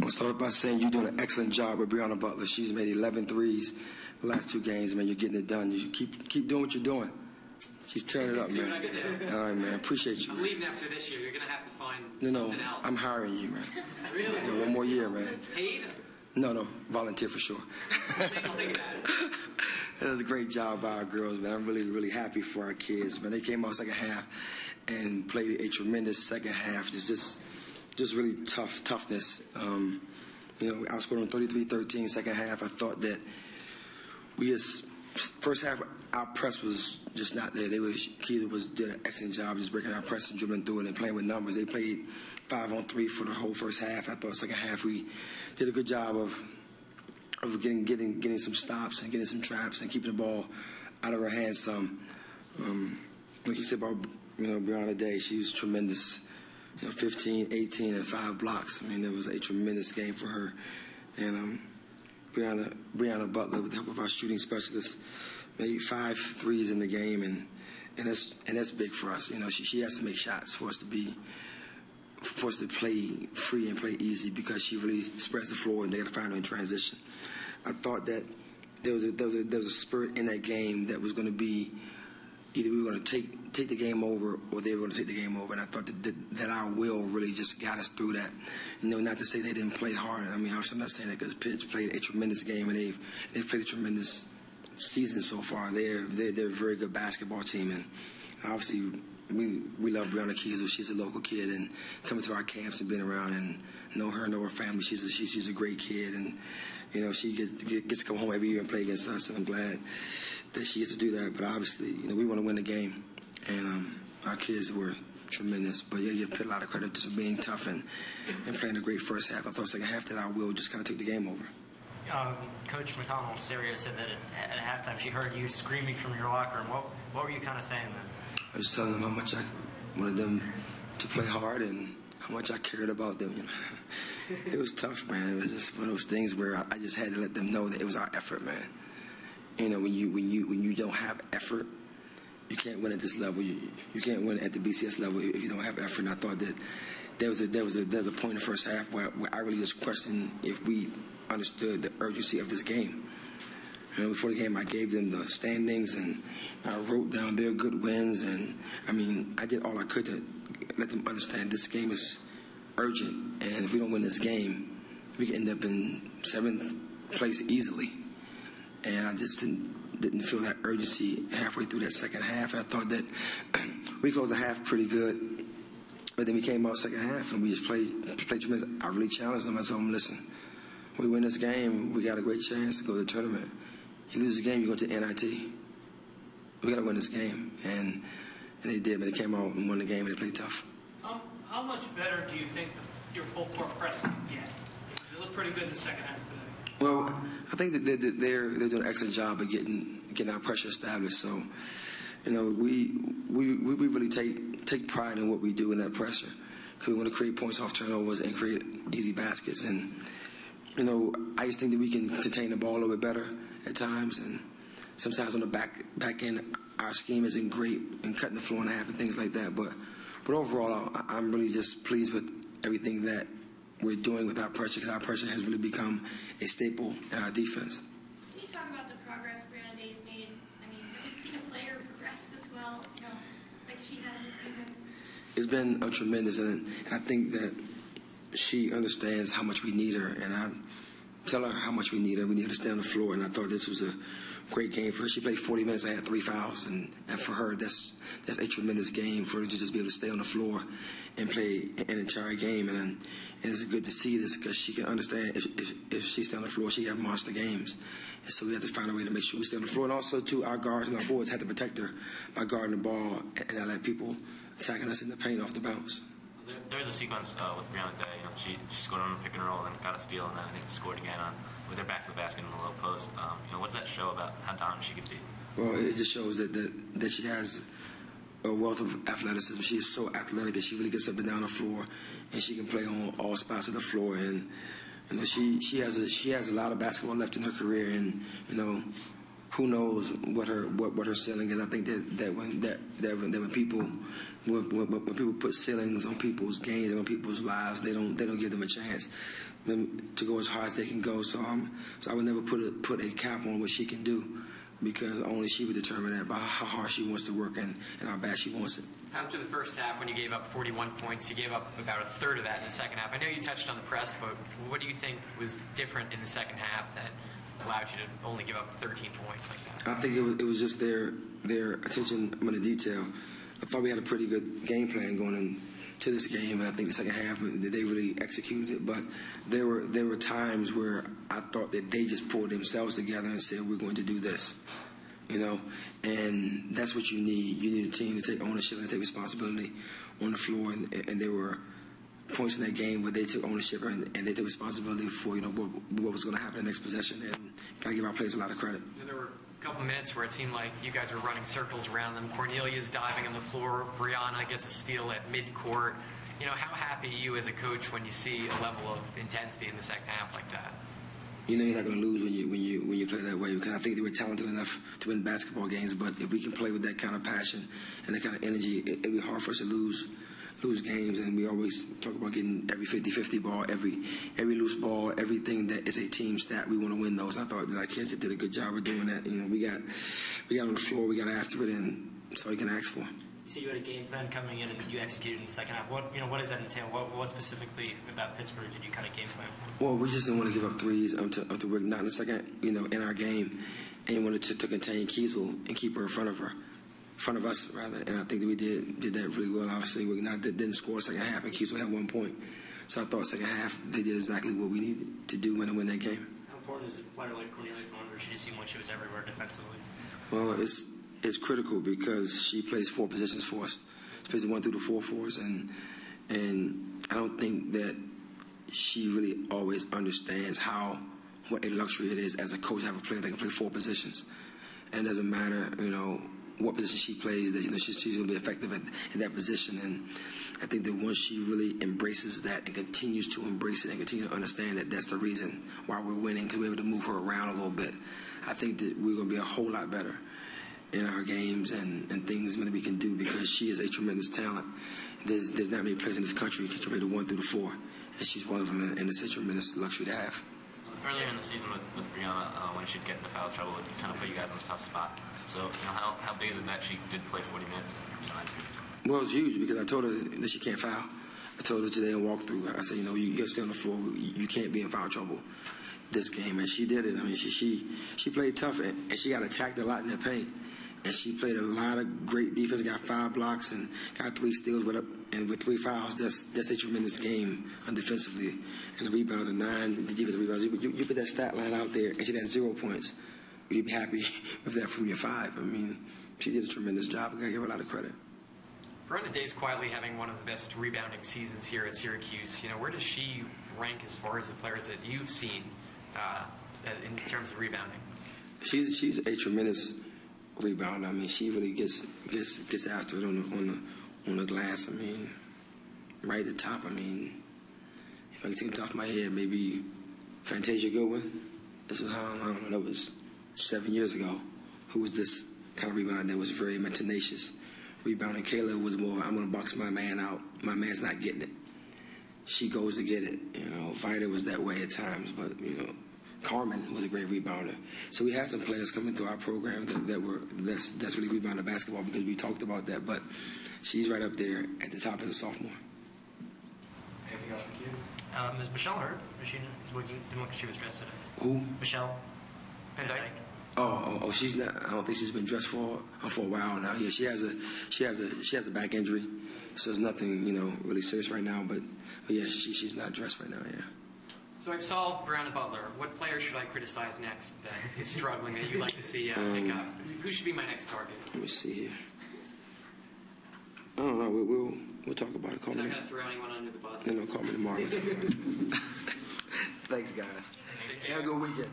I'll start by saying you're doing an excellent job with Brianna Butler. She's made 11 threes the last 2 games, man. You're getting it done. You keep doing what you're doing. She's tearing it up, man. All right, man. Appreciate you. I'm leaving after this year. You're going to have to find something else. I'm hiring you, man. Really? One more year, man. Paid? No. Volunteer for sure. It was a great job by our girls, man. I'm really, really happy for our kids, man. They came out second half and played a tremendous second half. Just really toughness. I outscored them 33-13 second half. I thought that first half, our press was just not there. Keith did an excellent job just breaking our press and dribbling through it and playing with numbers. They played 5-on-3 for the whole first half. I thought second half we did a good job of getting some stops and getting some traps and keeping the ball out of her hands some. Like you said about Brianna today, she was tremendous. 15, 18, and 5 blocks. I mean, it was a tremendous game for her. And Brianna Butler, with the help of our shooting specialist, made 5 threes in the game, and that's big for us. She has to make shots for us to play free and play easy because she really spreads the floor and they got to find her in transition. I thought that there was a spirit in that game that was going to be either we were going to take the game over or they were going to take the game over, and I thought that our will really just got us through that. Not to say they didn't play hard. I mean, I'm not saying that because Pitt played a tremendous game and they've played a tremendous season so far. They're a very good basketball team, and obviously we love Brianna Kiesel. She's a local kid, and coming to our camps and being around and know her family. She's a great kid, and she gets to come home every year and play against us, and I'm glad that she gets to do that. But obviously, we want to win the game, and our kids were tremendous. But you give Pitt a lot of credit for being tough and playing a great first half. I thought second half that our will just kind of took the game over. Coach McConnell, Syracuse, said that at halftime she heard you screaming from your locker room. What were you kind of saying then? I was telling them how much I wanted them to play hard and how much I cared about them. It was tough, man. It was just one of those things where I just had to let them know that it was our effort, man. When you don't have effort, you can't win at this level. You can't win at the BCS level if you don't have effort. And I thought that there was a point in the first half where I really just questioned if we understood the urgency of this game. Before the game, I gave them the standings and I wrote down their good wins, and I did all I could to let them understand this game is urgent, and if we don't win this game, we can end up in 7th place easily. And I just didn't feel that urgency halfway through that second half. I thought that we closed the half pretty good, but then we came out second half and we just played tremendous. I really challenged them. I told them, listen, we win this game, we got a great chance to go to the tournament. You lose the game, you go to NIT. We got to win this game, and they did. But they came out and won the game, and they played tough. How much better do you think your full court press can get? It looked pretty good in the second half today. Well, I think that they're doing an excellent job of getting our pressure established. So, we really take pride in what we do in that pressure because we want to create points off turnovers and create easy baskets. And I just think that we can contain the ball a little bit better at times, and sometimes on the back end, our scheme isn't great in cutting the floor in half and things like that. But overall, I'm really just pleased with everything that we're doing with our pressure, because our pressure has really become a staple in our defense. Can you talk about the progress Brianna Day's made? Have you seen a player progress this well, like she has this season? It's been tremendous, and I think that she understands how much we need her, and I tell her how much we need her. We need her to stay on the floor, and I thought this was a great game for her. She played 40 minutes. I had 3 fouls, and for her, that's a tremendous game for her to just be able to stay on the floor and play an entire game. And it's good to see this because she can understand if she stays on the floor, she can have monster games. And so we have to find a way to make sure we stay on the floor. And also, too, our guards and our boards have to protect her by guarding the ball and not let people attacking us in the paint off the bounce. There was a sequence with Brianna Day. She scored on a pick and roll and got a steal, and then I think scored again with her back to the basket in the low post. What does that show about how dominant she could be? Well, it just shows that she has a wealth of athleticism. She is so athletic that she really gets up and down the floor, and she can play on all spots of the floor. And You know, she has a lot of basketball left in her career, and you know, who knows what her ceiling is. I think that when people put ceilings on people's games and on people's lives, they don't give them a chance to go as hard as they can go. So I would never put a cap on what she can do, because only she would determine that by how hard she wants to work and how bad she wants it. After the first half, when you gave up 41 points, you gave up about a third of that in the second half. I know you touched on the press, but what do you think was different in the second half that allowed you to only give up 13 points like that? I think it was just their attention on the detail. I thought we had a pretty good game plan going into this game, and I think the second half they really executed it. But there were times where I thought that they just pulled themselves together and said, "We're going to do this." You know, and that's what you need. You need a team to take ownership and take responsibility on the floor. And there were points in that game where they took ownership and they took responsibility for, you know, what was going to happen in the next possession. And got to give our players a lot of credit. There were a couple minutes where it seemed like you guys were running circles around them. Cornelia's diving on the floor. Brianna gets a steal at midcourt. You know, how happy are you as a coach when you see a level of intensity in the second half like that? You know you're not going to lose when you play that way, because I think they were talented enough to win basketball games. But if we can play with that kind of passion and that kind of energy, it'll be hard for us to lose games. And we always talk about getting every 50-50 ball, every loose ball, everything that is a team stat. We want to win those. I thought that our kids did a good job of doing that. You know, we got on the floor, we got after it, and that's all you can ask for. You said you had a game plan coming in, and you executed in the second half. What does that entail? What specifically about Pittsburgh did you kind of game plan for? Well, we just didn't want to give up threes to work not in the second, you know, in our game, and we wanted to contain Kiesel and keep her in front of us rather. And I think that we did that really well. Obviously, we didn't score second half, and Kiesel had 1 point. So I thought second half they did exactly what we needed to do to win that game. How important is a player like Cornelia for her? She just seemed like she was everywhere defensively. Well, it's critical because she plays 4 positions for us. She plays the 1 through the 4 for us, and I don't think that she really always understands what a luxury it is as a coach to have a player that can play 4 positions. And it doesn't matter, you know, what position she plays, that, you know, she's going to be effective in that position. And I think that once she really embraces that and continues to embrace it and continue to understand that that's the reason why we're winning, because we're able to move her around a little bit, I think that we're going to be a whole lot better in our games and things that we can do, because she is a tremendous talent. There's not many players in this country who can play the 1 through the 4, and she's one of them, and it's a tremendous luxury to have. Earlier in the season with Brianna, when she'd get into foul trouble, it kind of put you guys in a tough spot. So, you know, how big is it that she did play 40 minutes? Well, it's huge, because I told her that she can't foul. I told her today in walkthrough, I said, you know, you got to stay on the floor. You can't be in foul trouble this game, and she did it. I mean, she played tough, and she got attacked a lot in the paint. And she played a lot of great defense, got 5 blocks and got 3 steals with 3 fouls. That's a tremendous game defensively. And the rebounds are 9, the defensive rebounds. You put that stat line out there, and she had 0 points. You'd be happy with that from your 5. I mean, she did a tremendous job. I got to give her a lot of credit. Brianna Day's quietly having one of the best rebounding seasons here at Syracuse. You know, where does she rank as far as the players that you've seen in terms of rebounding? She's a tremendous rebound. I mean, she really gets after it on the glass. I mean, right at the top. I mean, if I could take it off my head, maybe Fantasia Goodwin. This was how long? That was 7 years ago. Who was this kind of rebound that was very tenacious rebounding? Kayla was more of I'm going to box my man out. My man's not getting it. She goes to get it. You know, Vida was that way at times, but you know, Carmen was a great rebounder. So we had some players coming through our program that's really rebounded basketball, because we talked about that. But she's right up there at the top as a sophomore. Anything else for you? Is Michelle hurt? She was dressed today. Who? Michelle Van Dyke. Oh, she's not. I don't think she's been dressed for a while now. Yeah, she has a back injury, so it's nothing, you know, really serious right now. But yeah, she's not dressed right now. Yeah. So I've solved Brianna Butler. What player should I criticize next that is struggling that you'd like to see pick up? Who should be my next target? Let me see here. I don't know. We'll talk about it. You're not going to throw anyone under the bus? No, call me tomorrow. We'll talk about it. Thanks, guys. Have a good weekend.